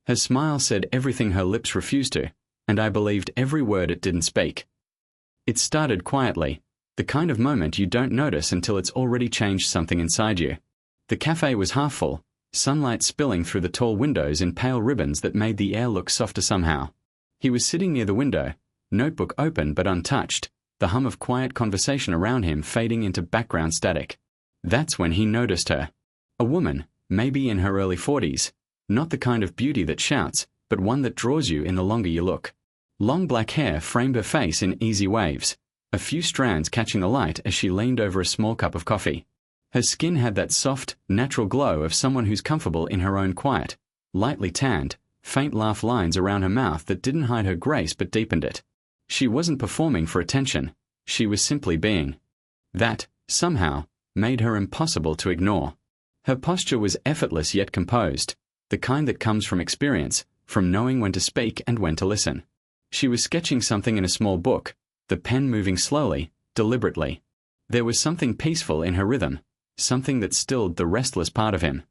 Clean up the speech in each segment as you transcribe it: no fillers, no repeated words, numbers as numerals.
Her smile said everything her lips refused to, and I believed every word it didn't speak. It started quietly, the kind of moment you don't notice until it's already changed something inside you. The cafe was half full, sunlight spilling through the tall windows in pale ribbons that made the air look softer somehow. He was sitting near the window, notebook open but untouched, the hum of quiet conversation around him fading into background static. That's when he noticed her. A woman, maybe in her early 40s, not the kind of beauty that shouts, but one that draws you in the longer you look. Long black hair framed her face in easy waves, a few strands catching the light as she leaned over a small cup of coffee. Her skin had that soft, natural glow of someone who's comfortable in her own quiet, lightly tanned, faint laugh lines around her mouth that didn't hide her grace but deepened it. She wasn't performing for attention, she was simply being. That, somehow, made her impossible to ignore. Her posture was effortless yet composed, the kind that comes from experience, from knowing when to speak and when to listen. She was sketching something in a small book, the pen moving slowly, deliberately. There was something peaceful in her rhythm, something that stilled the restless part of him.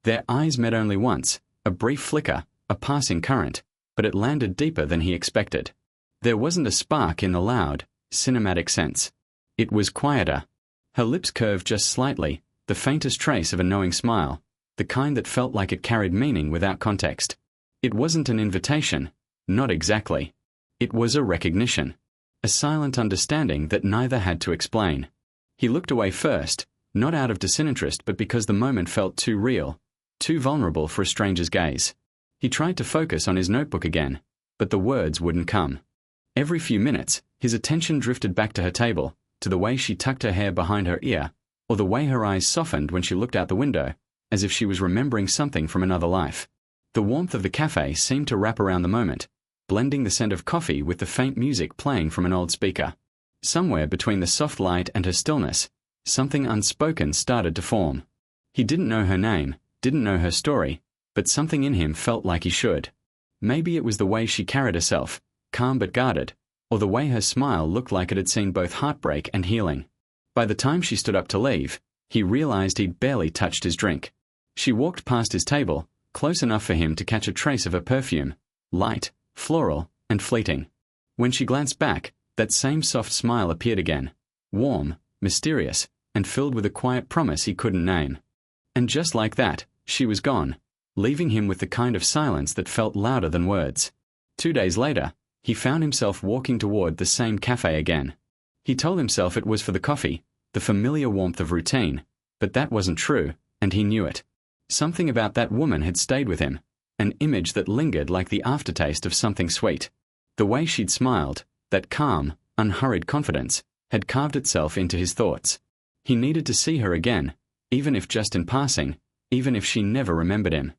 Their eyes met only once, a brief flicker, a passing current, but it landed deeper than he expected. There wasn't a spark in the loud, cinematic sense. It was quieter. Her lips curved just slightly, the faintest trace of a knowing smile, the kind that felt like it carried meaning without context. It wasn't an invitation, not exactly. It was a recognition, a silent understanding that neither had to explain. He looked away first, not out of disinterest but because the moment felt too real, too vulnerable for a stranger's gaze. He tried to focus on his notebook again, but the words wouldn't come. Every few minutes, his attention drifted back to her table, to the way she tucked her hair behind her ear, or the way her eyes softened when she looked out the window, as if she was remembering something from another life. The warmth of the cafe seemed to wrap around the moment, blending the scent of coffee with the faint music playing from an old speaker. Somewhere between the soft light and her stillness, something unspoken started to form. He didn't know her name, didn't know her story, but something in him felt like he should. Maybe it was the way she carried herself, calm but guarded, or the way her smile looked like it had seen both heartbreak and healing. By the time she stood up to leave, he realized he'd barely touched his drink. She walked past his table, close enough for him to catch a trace of her perfume, light, floral, and fleeting. When she glanced back, that same soft smile appeared again, warm, mysterious, and filled with a quiet promise he couldn't name. And just like that, she was gone, leaving him with the kind of silence that felt louder than words. 2 days later, he found himself walking toward the same cafe again. He told himself it was for the coffee, the familiar warmth of routine, but that wasn't true, and he knew it. Something about that woman had stayed with him, an image that lingered like the aftertaste of something sweet. The way she'd smiled, that calm, unhurried confidence, had carved itself into his thoughts. He needed to see her again, even if just in passing, even if she never remembered him.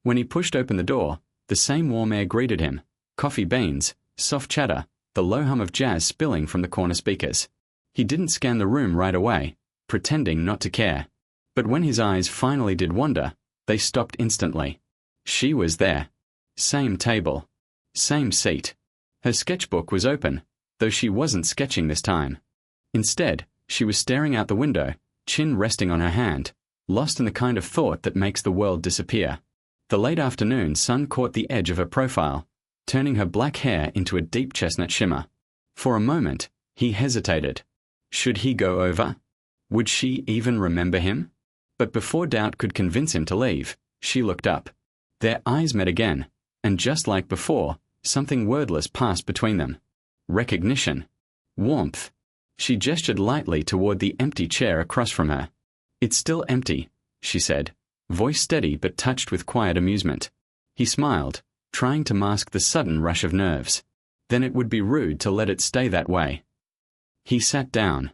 When he pushed open the door, the same warm air greeted him, coffee beans, soft chatter, the low hum of jazz spilling from the corner speakers. He didn't scan the room right away, pretending not to care. But when his eyes finally did wander, they stopped instantly. She was there. Same table. Same seat. Her sketchbook was open, though she wasn't sketching this time. Instead, she was staring out the window, chin resting on her hand, lost in the kind of thought that makes the world disappear. The late afternoon sun caught the edge of her profile, turning her black hair into a deep chestnut shimmer. For a moment, he hesitated. Should he go over? Would she even remember him? But before doubt could convince him to leave, she looked up. Their eyes met again, and just like before, something wordless passed between them. Recognition. Warmth. She gestured lightly toward the empty chair across from her. It's still empty, she said, voice steady but touched with quiet amusement. He smiled, trying to mask the sudden rush of nerves. Then it would be rude to let it stay that way. He sat down.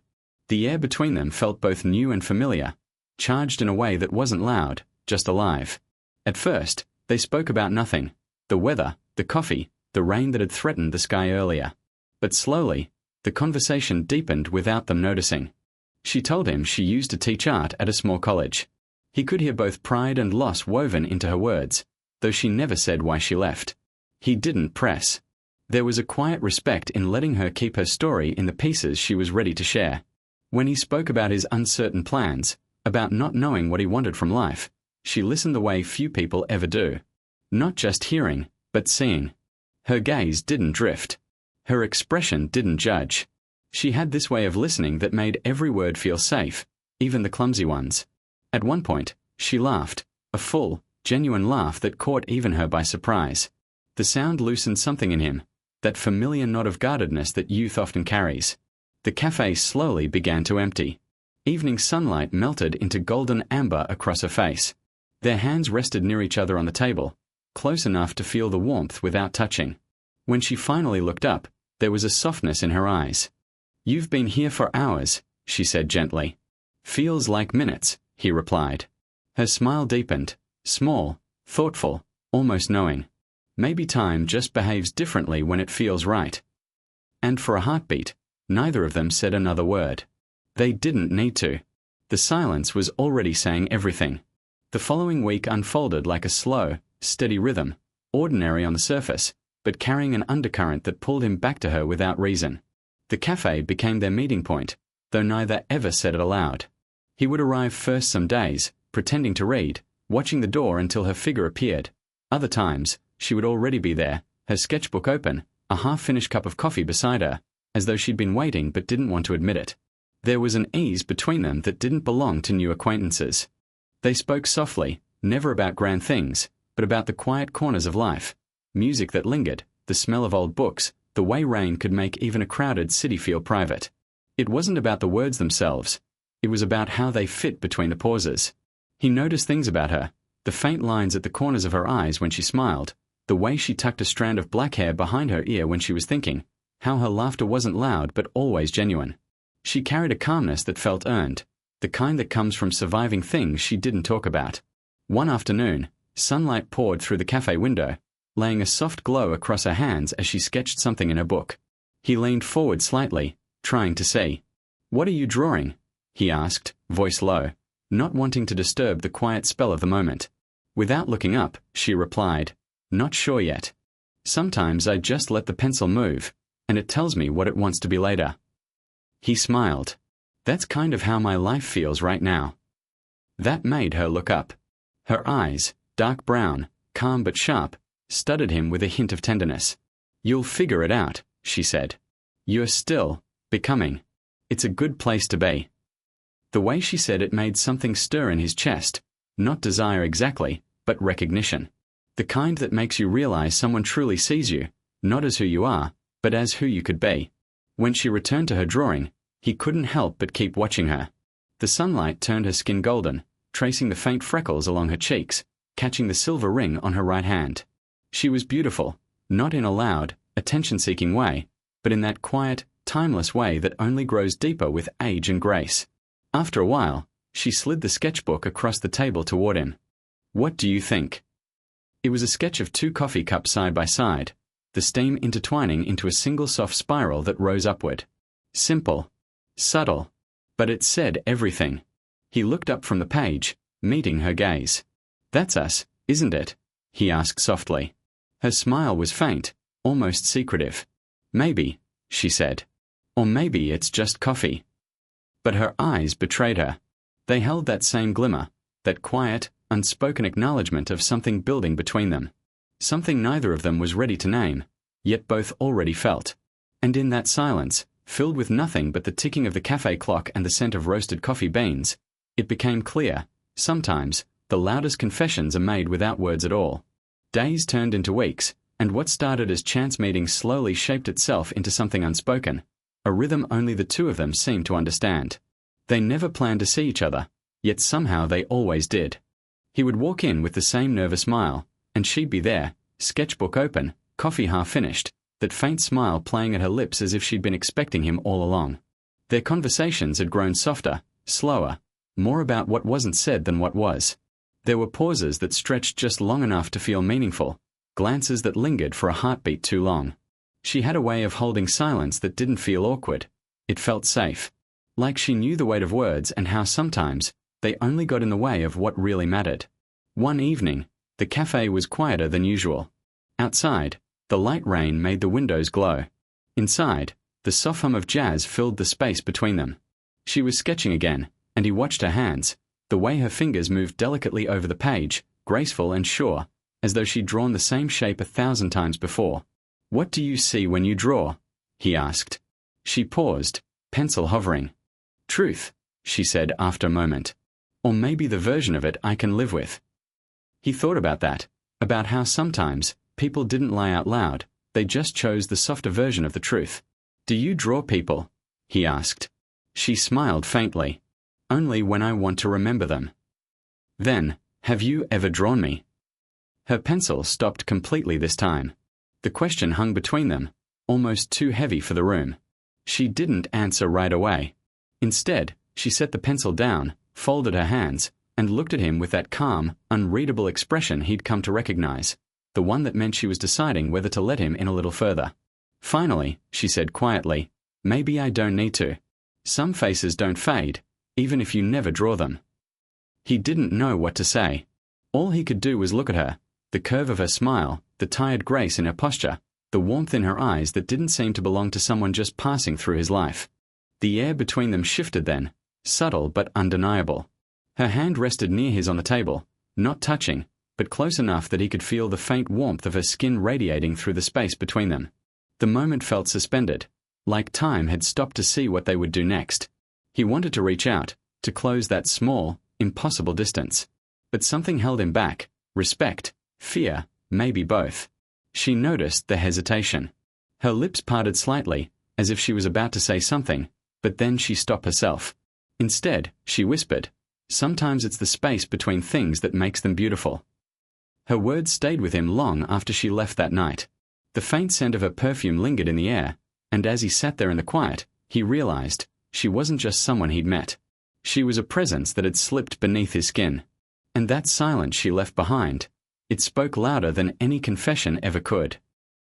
The air between them felt both new and familiar, charged in a way that wasn't loud, just alive. At first, they spoke about nothing, the weather, the coffee, the rain that had threatened the sky earlier. But slowly, the conversation deepened without them noticing. She told him she used to teach art at a small college. He could hear both pride and loss woven into her words, though she never said why she left. He didn't press. There was a quiet respect in letting her keep her story in the pieces she was ready to share. When he spoke about his uncertain plans, about not knowing what he wanted from life, she listened the way few people ever do. Not just hearing, but seeing. Her gaze didn't drift. Her expression didn't judge. She had this way of listening that made every word feel safe, even the clumsy ones. At one point, she laughed, a full, genuine laugh that caught even her by surprise. The sound loosened something in him, that familiar nod of guardedness that youth often carries. The cafe slowly began to empty. Evening sunlight melted into golden amber across her face. Their hands rested near each other on the table, close enough to feel the warmth without touching. When she finally looked up, there was a softness in her eyes. "You've been here for hours," she said gently. "Feels like minutes," he replied. Her smile deepened, small, thoughtful, almost knowing. Maybe time just behaves differently when it feels right. And for a heartbeat, neither of them said another word. They didn't need to. The silence was already saying everything. The following week unfolded like a slow, steady rhythm, ordinary on the surface, but carrying an undercurrent that pulled him back to her without reason. The cafe became their meeting point, though neither ever said it aloud. He would arrive first some days, pretending to read, watching the door until her figure appeared. Other times, she would already be there, her sketchbook open, a half-finished cup of coffee beside her, as though she'd been waiting but didn't want to admit it. There was an ease between them that didn't belong to new acquaintances. They spoke softly, never about grand things, but about the quiet corners of life. Music that lingered, the smell of old books, the way rain could make even a crowded city feel private. It wasn't about the words themselves. It was about how they fit between the pauses. He noticed things about her, the faint lines at the corners of her eyes when she smiled, the way she tucked a strand of black hair behind her ear when she was thinking, how her laughter wasn't loud but always genuine. She carried a calmness that felt earned, the kind that comes from surviving things she didn't talk about. One afternoon, sunlight poured through the cafe window, laying a soft glow across her hands as she sketched something in her book. He leaned forward slightly, trying to see. "What are you drawing?" he asked, voice low, not wanting to disturb the quiet spell of the moment. Without looking up, she replied, "Not sure yet. Sometimes I just let the pencil move, and it tells me what it wants to be later." He smiled. "That's kind of how my life feels right now." That made her look up. Her eyes, dark brown, calm but sharp, studied him with a hint of tenderness. "You'll figure it out," she said. "You're still becoming. It's a good place to be." The way she said it made something stir in his chest, not desire exactly, but recognition. The kind that makes you realize someone truly sees you, not as who you are, but as who you could be. When she returned to her drawing, he couldn't help but keep watching her. The sunlight turned her skin golden, tracing the faint freckles along her cheeks, catching the silver ring on her right hand. She was beautiful, not in a loud, attention-seeking way, but in that quiet, timeless way that only grows deeper with age and grace. After a while, she slid the sketchbook across the table toward him. "What do you think?" It was a sketch of 2 coffee cups side by side, the steam intertwining into a single soft spiral that rose upward. Simple, subtle, but it said everything. He looked up from the page, meeting her gaze. "That's us, isn't it?" he asked softly. Her smile was faint, almost secretive. "Maybe," she said. "Or maybe it's just coffee." But her eyes betrayed her. They held that same glimmer, that quiet, unspoken acknowledgement of something building between them. Something neither of them was ready to name, yet both already felt. And in that silence, filled with nothing but the ticking of the cafe clock and the scent of roasted coffee beans, it became clear, sometimes, the loudest confessions are made without words at all. Days turned into weeks, and what started as chance meetings slowly shaped itself into something unspoken, a rhythm only the two of them seemed to understand. They never planned to see each other, yet somehow they always did. He would walk in with the same nervous smile, and she'd be there, sketchbook open, coffee half finished, that faint smile playing at her lips as if she'd been expecting him all along. Their conversations had grown softer, slower, more about what wasn't said than what was. There were pauses that stretched just long enough to feel meaningful, glances that lingered for a heartbeat too long. She had a way of holding silence that didn't feel awkward. It felt safe. Like she knew the weight of words and how sometimes they only got in the way of what really mattered. One evening, the cafe was quieter than usual. Outside, the light rain made the windows glow. Inside, the soft hum of jazz filled the space between them. She was sketching again, and he watched her hands, the way her fingers moved delicately over the page, graceful and sure, as though she'd drawn the same shape 1,000 times before. "What do you see when you draw?" he asked. She paused, pencil hovering. "Truth," she said after a moment. "Or maybe the version of it I can live with." He thought about that, about how sometimes people didn't lie out loud, they just chose the softer version of the truth. "Do you draw people?" he asked. She smiled faintly. "Only when I want to remember them." "Then, have you ever drawn me?" Her pencil stopped completely this time. The question hung between them, almost too heavy for the room. She didn't answer right away. Instead, she set the pencil down, folded her hands, and looked at him with that calm, unreadable expression he'd come to recognize, the one that meant she was deciding whether to let him in a little further. Finally, she said quietly, "Maybe I don't need to. Some faces don't fade, even if you never draw them." He didn't know what to say. All he could do was look at her, the curve of her smile, the tired grace in her posture, the warmth in her eyes that didn't seem to belong to someone just passing through his life. The air between them shifted then, subtle but undeniable. Her hand rested near his on the table, not touching, but close enough that he could feel the faint warmth of her skin radiating through the space between them. The moment felt suspended, like time had stopped to see what they would do next. He wanted to reach out, to close that small, impossible distance. But something held him back, respect, fear, maybe both. She noticed the hesitation. Her lips parted slightly, as if she was about to say something, but then she stopped herself. Instead, she whispered, "Sometimes it's the space between things that makes them beautiful." Her words stayed with him long after she left that night. The faint scent of her perfume lingered in the air, and as he sat there in the quiet, he realized she wasn't just someone he'd met. She was a presence that had slipped beneath his skin. And that silence she left behind, it spoke louder than any confession ever could.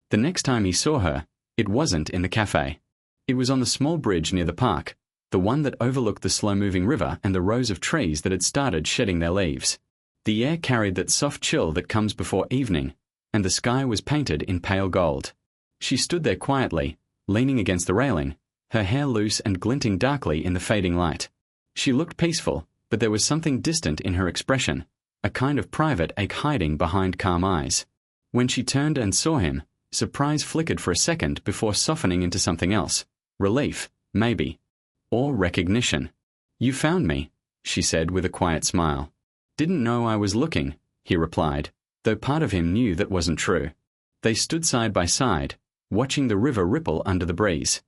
The next time he saw her, it wasn't in the cafe. It was on the small bridge near the park, the one that overlooked the slow-moving river and the rows of trees that had started shedding their leaves. The air carried that soft chill that comes before evening, and the sky was painted in pale gold. She stood there quietly, leaning against the railing, her hair loose and glinting darkly in the fading light. She looked peaceful, but there was something distant in her expression, a kind of private ache hiding behind calm eyes. When she turned and saw him, surprise flickered for a second before softening into something else. Relief, maybe. Or recognition. "You found me," she said with a quiet smile. "Didn't know I was looking," he replied, though part of him knew that wasn't true. They stood side by side, watching the river ripple under the breeze.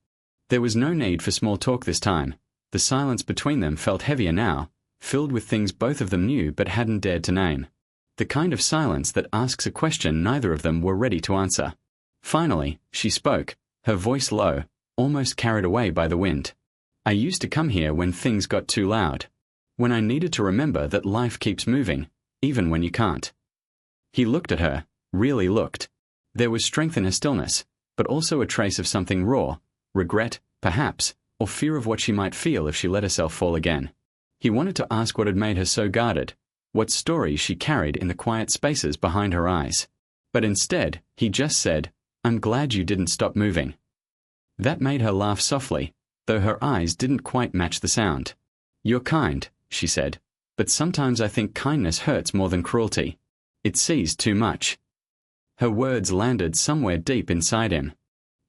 There was no need for small talk this time. The silence between them felt heavier now, filled with things both of them knew but hadn't dared to name. The kind of silence that asks a question neither of them were ready to answer. Finally, she spoke, her voice low, almost carried away by the wind. "I used to come here when things got too loud. When I needed to remember that life keeps moving, even when you can't." He looked at her, really looked. There was strength in her stillness, but also a trace of something raw, regret, perhaps, or fear of what she might feel if she let herself fall again. He wanted to ask what had made her so guarded, what stories she carried in the quiet spaces behind her eyes. But instead, he just said, "I'm glad you didn't stop moving." That made her laugh softly, though her eyes didn't quite match the sound. "You're kind," she said, "but sometimes I think kindness hurts more than cruelty. It sees too much." Her words landed somewhere deep inside him.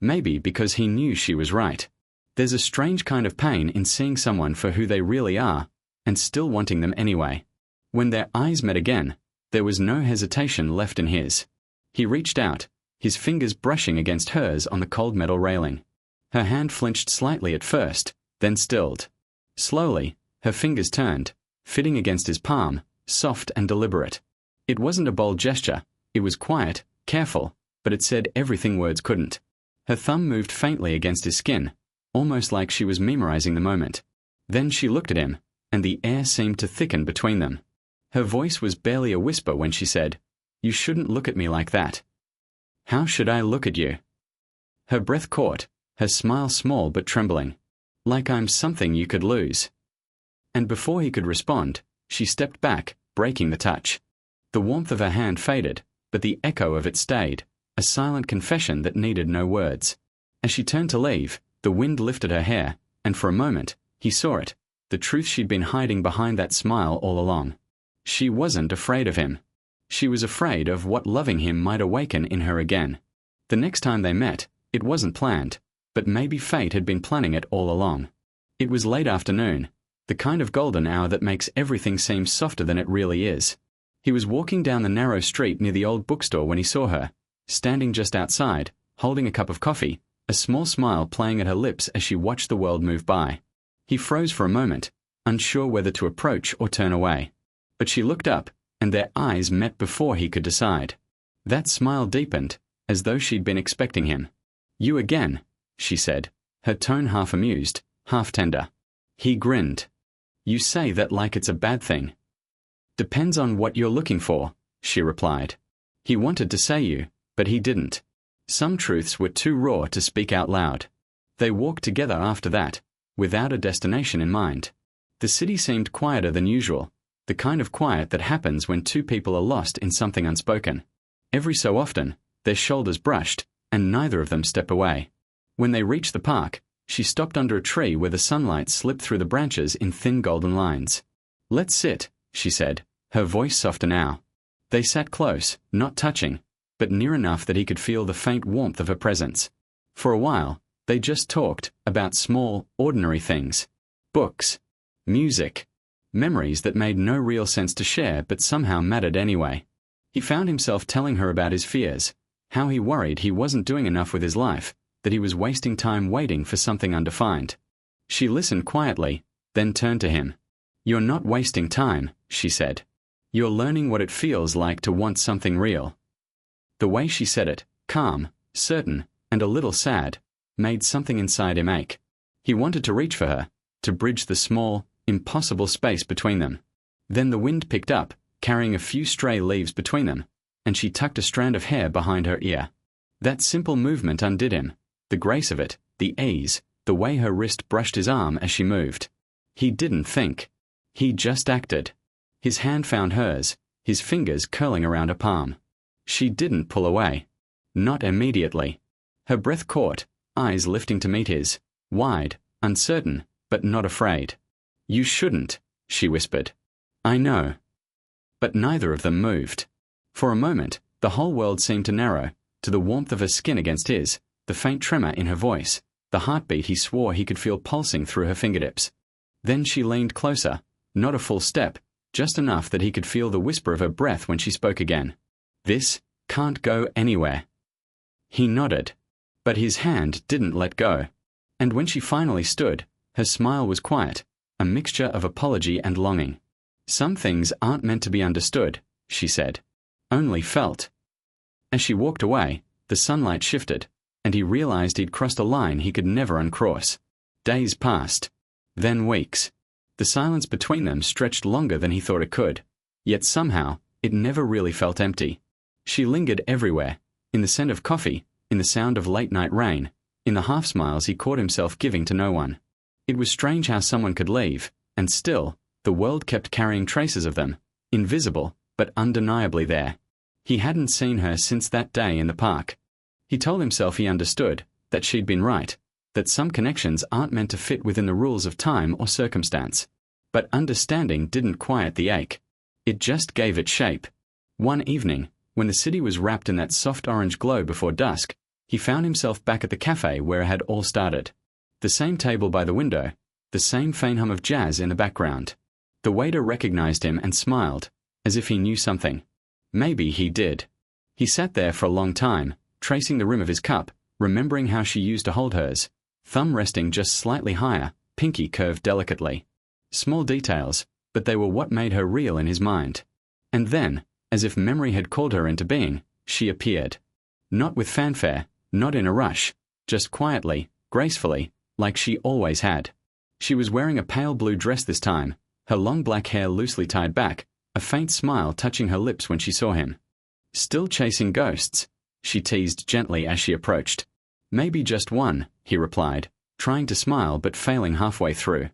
Maybe because he knew she was right. There's a strange kind of pain in seeing someone for who they really are, and still wanting them anyway. When their eyes met again, there was no hesitation left in his. He reached out, his fingers brushing against hers on the cold metal railing. Her hand flinched slightly at first, then stilled. Slowly, her fingers turned, fitting against his palm, soft and deliberate. It wasn't a bold gesture, it was quiet, careful, but it said everything words couldn't. Her thumb moved faintly against his skin, almost like she was memorizing the moment. Then she looked at him, and the air seemed to thicken between them. Her voice was barely a whisper when she said, "You shouldn't look at me like that." "How should I look at you?" Her breath caught, her smile small but trembling. "Like I'm something you could lose." And before he could respond, she stepped back, breaking the touch. The warmth of her hand faded, but the echo of it stayed, a silent confession that needed no words. As she turned to leave, the wind lifted her hair, and for a moment, he saw it, the truth she'd been hiding behind that smile all along. She wasn't afraid of him. She was afraid of what loving him might awaken in her again. The next time they met, it wasn't planned, but maybe fate had been planning it all along. It was late afternoon, the kind of golden hour that makes everything seem softer than it really is. He was walking down the narrow street near the old bookstore when he saw her, standing just outside, holding a cup of coffee, a small smile playing at her lips as she watched the world move by. He froze for a moment, unsure whether to approach or turn away. But she looked up, and their eyes met before he could decide. That smile deepened, as though she'd been expecting him. "You again," she said, her tone half amused, half tender. He grinned. "You say that like it's a bad thing." "Depends on what you're looking for," she replied. He wanted to say you, but he didn't. Some truths were too raw to speak out loud. They walked together after that, without a destination in mind. The city seemed quieter than usual, the kind of quiet that happens when two people are lost in something unspoken. Every so often, their shoulders brushed, and neither of them stepped away. When they reached the park, she stopped under a tree where the sunlight slipped through the branches in thin golden lines. "Let's sit," she said, her voice softer now. They sat close, not touching, but near enough that he could feel the faint warmth of her presence. For a while, they just talked about small, ordinary things. Books, music, memories that made no real sense to share but somehow mattered anyway. He found himself telling her about his fears, how he worried he wasn't doing enough with his life, that he was wasting time waiting for something undefined. She listened quietly, then turned to him. "You're not wasting time," she said. "You're learning what it feels like to want something real." The way she said it, calm, certain, and a little sad, made something inside him ache. He wanted to reach for her, to bridge the small, impossible space between them. Then the wind picked up, carrying a few stray leaves between them, and she tucked a strand of hair behind her ear. That simple movement undid him, the grace of it, the ease, the way her wrist brushed his arm as she moved. He didn't think. He just acted. His hand found hers, his fingers curling around her palm. She didn't pull away. Not immediately. Her breath caught, eyes lifting to meet his, wide, uncertain, but not afraid. "You shouldn't," she whispered. "I know." But neither of them moved. For a moment, the whole world seemed to narrow, to the warmth of her skin against his, the faint tremor in her voice, the heartbeat he swore he could feel pulsing through her fingertips. Then she leaned closer, not a full step, just enough that he could feel the whisper of her breath when she spoke again. "This can't go anywhere." He nodded, but his hand didn't let go. And when she finally stood, her smile was quiet, a mixture of apology and longing. "Some things aren't meant to be understood," she said, "only felt." As she walked away, the sunlight shifted, and he realized he'd crossed a line he could never uncross. Days passed, then weeks. The silence between them stretched longer than he thought it could, yet somehow it never really felt empty. She lingered everywhere, in the scent of coffee, in the sound of late-night rain, in the half-smiles he caught himself giving to no one. It was strange how someone could leave, and still, the world kept carrying traces of them, invisible, but undeniably there. He hadn't seen her since that day in the park. He told himself he understood, that she'd been right, that some connections aren't meant to fit within the rules of time or circumstance. But understanding didn't quiet the ache. It just gave it shape. One evening, when the city was wrapped in that soft orange glow before dusk, he found himself back at the cafe where it had all started. The same table by the window, the same faint hum of jazz in the background. The waiter recognized him and smiled, as if he knew something. Maybe he did. He sat there for a long time, tracing the rim of his cup, remembering how she used to hold hers, thumb resting just slightly higher, pinky curved delicately. Small details, but they were what made her real in his mind. And then, as if memory had called her into being, she appeared. Not with fanfare, not in a rush, just quietly, gracefully, like she always had. She was wearing a pale blue dress this time, her long black hair loosely tied back, a faint smile touching her lips when she saw him. "Still chasing ghosts?" she teased gently as she approached. "Maybe just one," he replied, trying to smile but failing halfway through.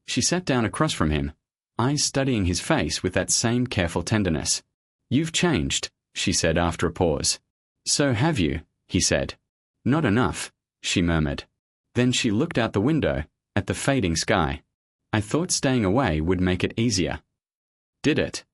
She sat down across from him, eyes studying his face with that same careful tenderness. "You've changed," she said after a pause. "So have you," he said. "Not enough," she murmured. Then she looked out the window, at the fading sky. "I thought staying away would make it easier." Did it?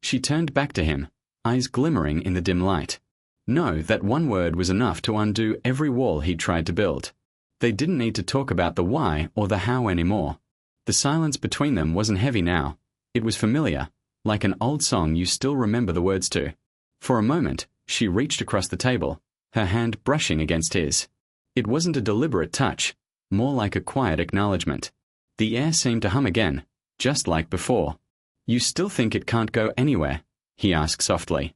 She turned back to him, eyes glimmering in the dim light. No, that one word was enough to undo every wall he'd tried to build. They didn't need to talk about the why or the how anymore. The silence between them wasn't heavy now. It was familiar, like an old song you still remember the words to. For a moment, she reached across the table, her hand brushing against his. It wasn't a deliberate touch, more like a quiet acknowledgement. The air seemed to hum again, just like before. "You still think it can't go anywhere?" he asked softly.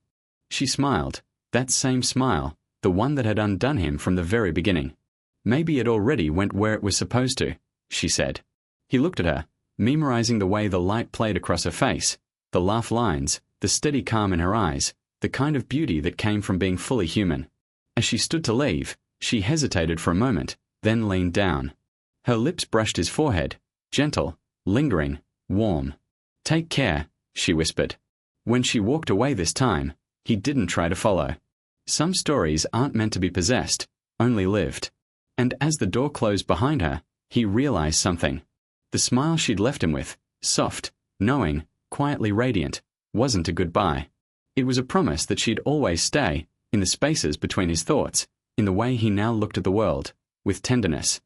She smiled, that same smile, the one that had undone him from the very beginning. "Maybe it already went where it was supposed to," she said. He looked at her, memorizing the way the light played across her face, the laugh lines, the steady calm in her eyes, the kind of beauty that came from being fully human. As she stood to leave, she hesitated for a moment, then leaned down. Her lips brushed his forehead, gentle, lingering, warm. "Take care," she whispered. When she walked away this time, he didn't try to follow. Some stories aren't meant to be possessed, only lived. And as the door closed behind her, he realized something. The smile she'd left him with, soft, knowing, quietly radiant, wasn't a goodbye. It was a promise that she'd always stay, in the spaces between his thoughts, in the way he now looked at the world, with tenderness.